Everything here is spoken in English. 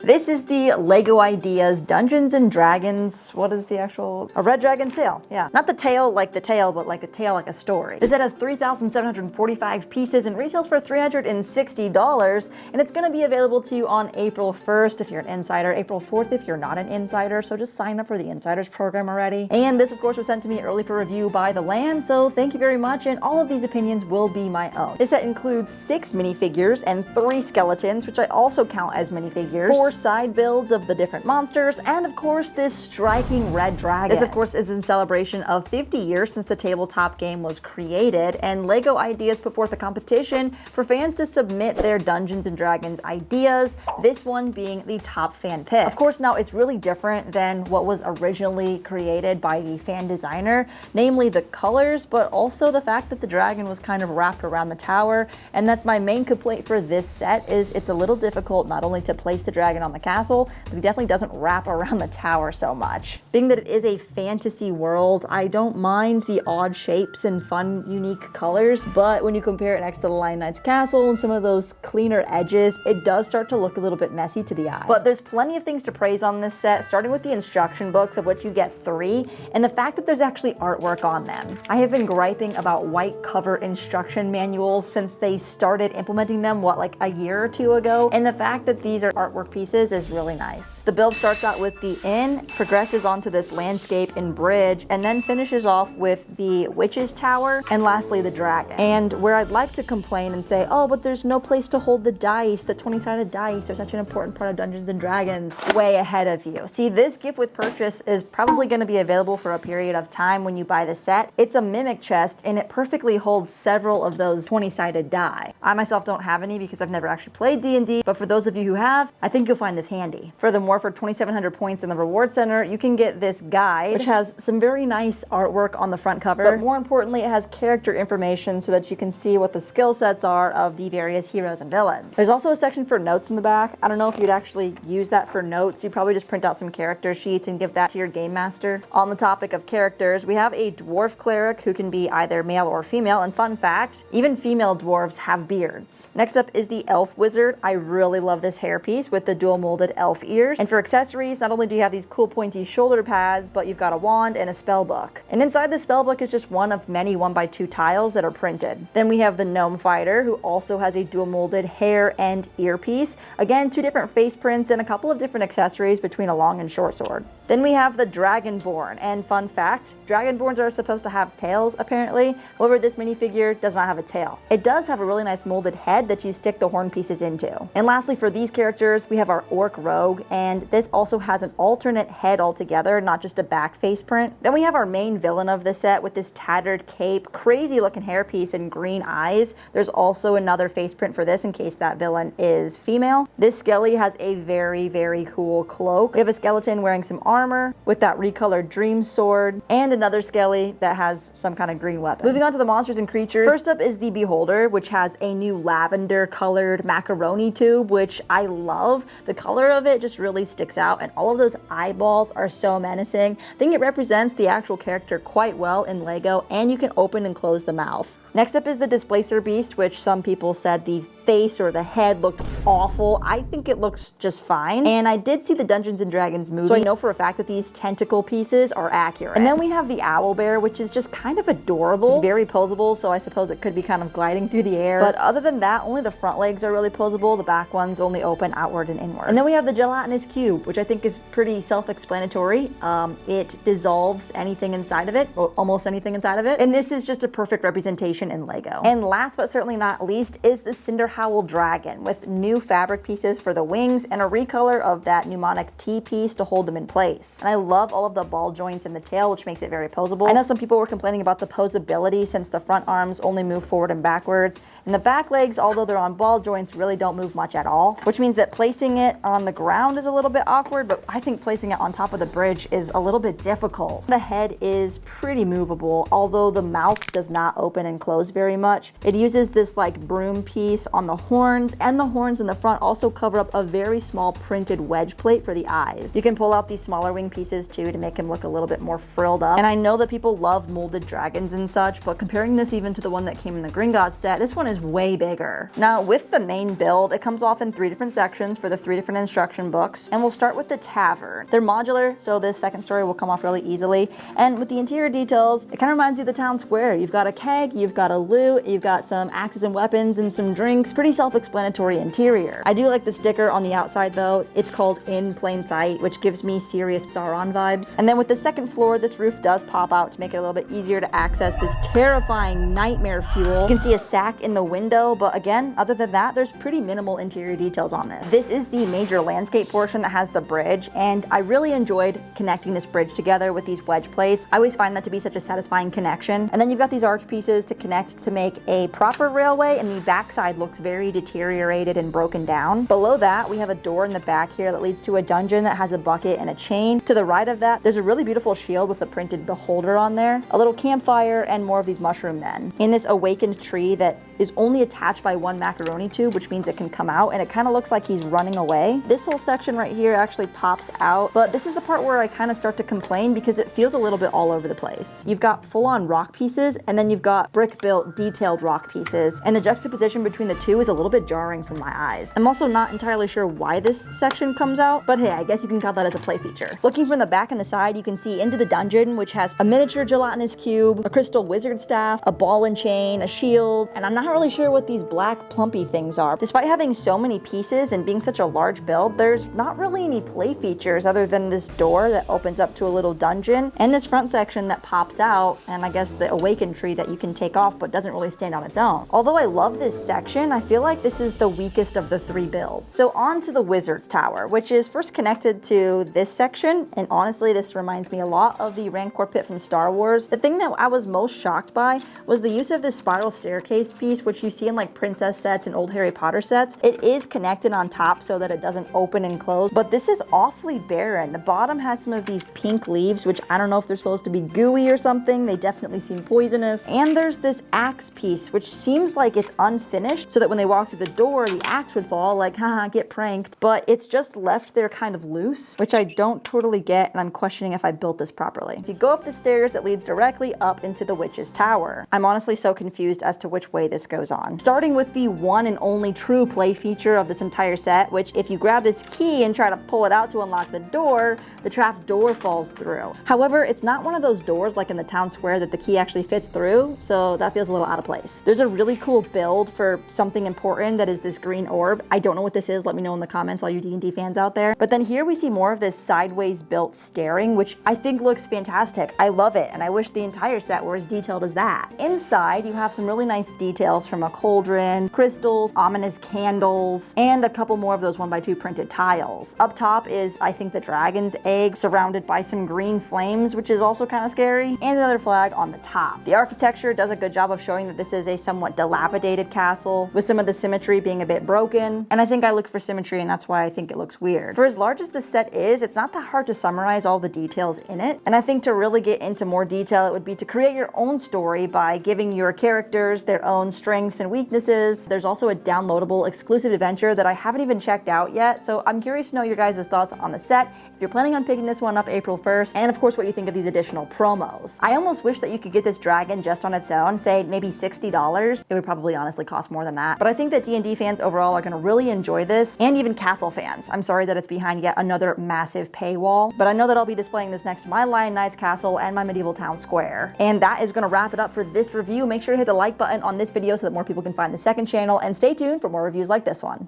This is the LEGO Ideas Dungeons and Dragons. What is the actual? A red dragon tail. Yeah. Not the tail like the tail, but like the tail like a story. This set has 3,745 pieces and retails for $360. And it's going to be available to you on April 1st if you're an insider, April 4th if you're not an insider. So just sign up for the Insiders program already. And this, of course, was sent to me early for review by The Land. So thank you very much. And all of these opinions will be my own. This set includes 6 minifigures and 3 skeletons, which I also count as minifigures, 4 side builds of the different monsters, and of course this striking red dragon. This of course is in celebration of 50 years since the tabletop game was created, and LEGO Ideas put forth a competition for fans to submit their Dungeons and Dragons ideas, this one being the top fan pick. Of course now it's really different than what was originally created by the fan designer, namely the colors, but also the fact that the dragon was kind of wrapped around the tower, and that's my main complaint for this set is it's a little difficult not only to place the dragon on the castle, but he definitely doesn't wrap around the tower so much. Being that it is a fantasy world, I don't mind the odd shapes and fun, unique colors, but when you compare it next to the Lion Knight's castle and some of those cleaner edges, it does start to look a little bit messy to the eye. But there's plenty of things to praise on this set, starting with the instruction books, of which you get 3, and the fact that there's actually artwork on them. I have been griping about white cover instruction manuals since they started implementing them, like a year or 2 ago, and the fact that these are artwork pieces is really nice. The build starts out with the inn, progresses onto this landscape and bridge, and then finishes off with the witch's tower, and lastly the dragon. And where I'd like to complain and say, oh, but there's no place to hold the dice, the 20-sided dice are such an important part of Dungeons and Dragons, way ahead of you. See, this gift with purchase is probably going to be available for a period of time when you buy the set. It's a mimic chest, and it perfectly holds several of those 20-sided die. I myself don't have any because I've never actually played D&D, but for those of you who have, I think you'll find this handy. Furthermore, for 2,700 points in the reward center, you can get this guide, which has some very nice artwork on the front cover, but more importantly, it has character information so that you can see what the skill sets are of the various heroes and villains. There's also a section for notes in the back. I don't know if you'd actually use that for notes. You'd probably just print out some character sheets and give that to your game master. On the topic of characters, we have a dwarf cleric who can be either male or female, and fun fact, even female dwarves have beards. Next up is the elf wizard. I really love this hairpiece with the dual molded elf ears. And for accessories, not only do you have these cool pointy shoulder pads, but you've got a wand and a spell book. And inside the spell book is just one of many 1x2 tiles that are printed. Then we have the gnome fighter, who also has a dual molded hair and earpiece. Again, 2 different face prints and a couple of different accessories between a long and short sword. Then we have the dragonborn, and fun fact, dragonborns are supposed to have tails apparently. However, this minifigure does not have a tail. It does have a really nice molded head that you stick the horn pieces into. And lastly, for these characters, we have our orc rogue, and this also has an alternate head altogether, not just a back face print. Then we have our main villain of the set with this tattered cape, crazy looking hairpiece, and green eyes. There's also another face print for this in case that villain is female. This skelly has a very, very cool cloak. We have a skeleton wearing some armor with that recolored dream sword, and another skelly that has some kind of green weapon. Moving on to the monsters and creatures. First up is the Beholder, which has a new lavender colored macaroni tube, which I love. The color of it just really sticks out, and all of those eyeballs are so menacing. I think it represents the actual character quite well in LEGO, and you can open and close the mouth. Next up is the Displacer Beast, which some people said the face or the head looked awful. I think it looks just fine. And I did see the Dungeons and Dragons movie, so I know for a fact that these tentacle pieces are accurate. And then we have the Owl Bear, which is just kind of adorable. It's very posable, so I suppose it could be kind of gliding through the air. But other than that, only the front legs are really posable. The back ones only open outward and inward. And then we have the Gelatinous Cube, which I think is pretty self-explanatory. It dissolves anything inside of it, or almost anything inside of it. And this is just a perfect representation in LEGO. And last but certainly not least is the Cinder Howl dragon with new fabric pieces for the wings and a recolor of that mnemonic T piece to hold them in place. And I love all of the ball joints in the tail, which makes it very posable. I know some people were complaining about the posability since the front arms only move forward and backwards, and the back legs, although they're on ball joints, really don't move much at all, which means that placing it on the ground is a little bit awkward, but I think placing it on top of the bridge is a little bit difficult. The head is pretty movable, although the mouth does not open and close close very much. It uses this like broom piece on the horns, and the horns in the front also cover up a very small printed wedge plate for the eyes. You can pull out these smaller wing pieces too to make him look a little bit more frilled up. And I know that people love molded dragons and such, but comparing this even to the one that came in the Gringotts set, this one is way bigger. Now with the main build, it comes off in 3 different sections for the 3 different instruction books, and we'll start with the Tavern. They're modular, so this second story will come off really easily. And with the interior details, it kind of reminds you of the town square. You've got a keg, you've got a loot, you've got some axes and weapons and some drinks. Pretty self-explanatory interior. I do like the sticker on the outside though. It's called In Plain Sight, which gives me serious Sauron vibes. And then with the second floor, this roof does pop out to make it a little bit easier to access this terrifying nightmare fuel. You can see a sack in the window, but again, other than that, there's pretty minimal interior details on this. This is the major landscape portion that has the bridge, and I really enjoyed connecting this bridge together with these wedge plates. I always find that to be such a satisfying connection. And then you've got these arch pieces to connect to make a proper railway, and the backside looks very deteriorated and broken down. Below that, we have a door in the back here that leads to a dungeon that has a bucket and a chain. To the right of that, there's a really beautiful shield with a printed beholder on there, a little campfire, and more of these mushroom men. In this awakened tree that is only attached by one macaroni tube, which means it can come out, and it kind of looks like he's running away. This whole section right here actually pops out, but this is the part where I kind of start to complain because it feels a little bit all over the place. You've got full-on rock pieces, and then you've got brick-built, detailed rock pieces, and the juxtaposition between the two is a little bit jarring for my eyes. I'm also not entirely sure why this section comes out, but hey, I guess you can count that as a play feature. Looking from the back and the side, you can see into the dungeon, which has a miniature gelatinous cube, a crystal wizard staff, a ball and chain, a shield, and I'm not really sure what these black plumpy things are. Despite having so many pieces and being such a large build, there's not really any play features other than this door that opens up to a little dungeon and this front section that pops out, and I guess the awakened tree that you can take off but doesn't really stand on its own. Although I love this section, I feel like this is the weakest of the 3 builds. So on to the Wizard's Tower, which is first connected to this section, and honestly this reminds me a lot of the Rancor Pit from Star Wars. The thing that I was most shocked by was the use of this spiral staircase piece, which you see in like princess sets and old Harry Potter sets. It is connected on top so that it doesn't open and close, but this is awfully barren. The bottom has some of these pink leaves, which I don't know if they're supposed to be gooey or something. They definitely seem poisonous. And there's this axe piece, which seems like it's unfinished, so that when they walk through the door, the axe would fall, like, haha, get pranked. But it's just left there kind of loose, which I don't totally get, and I'm questioning if I built this properly. If you go up the stairs, it leads directly up into the Witch's Tower. I'm honestly so confused as to which way this goes on. Starting with the one and only true play feature of this entire set, which if you grab this key and try to pull it out to unlock the door, the trap door falls through. However, it's not one of those doors like in the town square that the key actually fits through, so that feels a little out of place. There's a really cool build for something important that is this green orb. I don't know what this is, let me know in the comments, all you D&D fans out there. But then here we see more of this sideways built staring, which I think looks fantastic. I love it, and I wish the entire set were as detailed as that. Inside, you have some really nice details from a cauldron, crystals, ominous candles, and a couple more of those 1x2 printed tiles. Up top is, I think, the dragon's egg surrounded by some green flames, which is also kind of scary, and another flag on the top. The architecture does a good job of showing that this is a somewhat dilapidated castle, with some of the symmetry being a bit broken, and I think I look for symmetry, and that's why I think it looks weird. For as large as this set is, it's not that hard to summarize all the details in it, and I think to really get into more detail, it would be to create your own story by giving your characters their own strengths and weaknesses. There's also a downloadable exclusive adventure that I haven't even checked out yet, so I'm curious to know your guys' thoughts on the set, if you're planning on picking this one up April 1st, and of course what you think of these additional promos. I almost wish that you could get this dragon just on its own, say maybe $60. It would probably honestly cost more than that, but I think that D&D fans overall are going to really enjoy this, and even Castle fans. I'm sorry that it's behind yet another massive paywall, but I know that I'll be displaying this next to my Lion Knight's castle and my medieval town square. And that is going to wrap it up for this review. Make sure to hit the like button on this video so that more people can find the second channel, and stay tuned for more reviews like this one.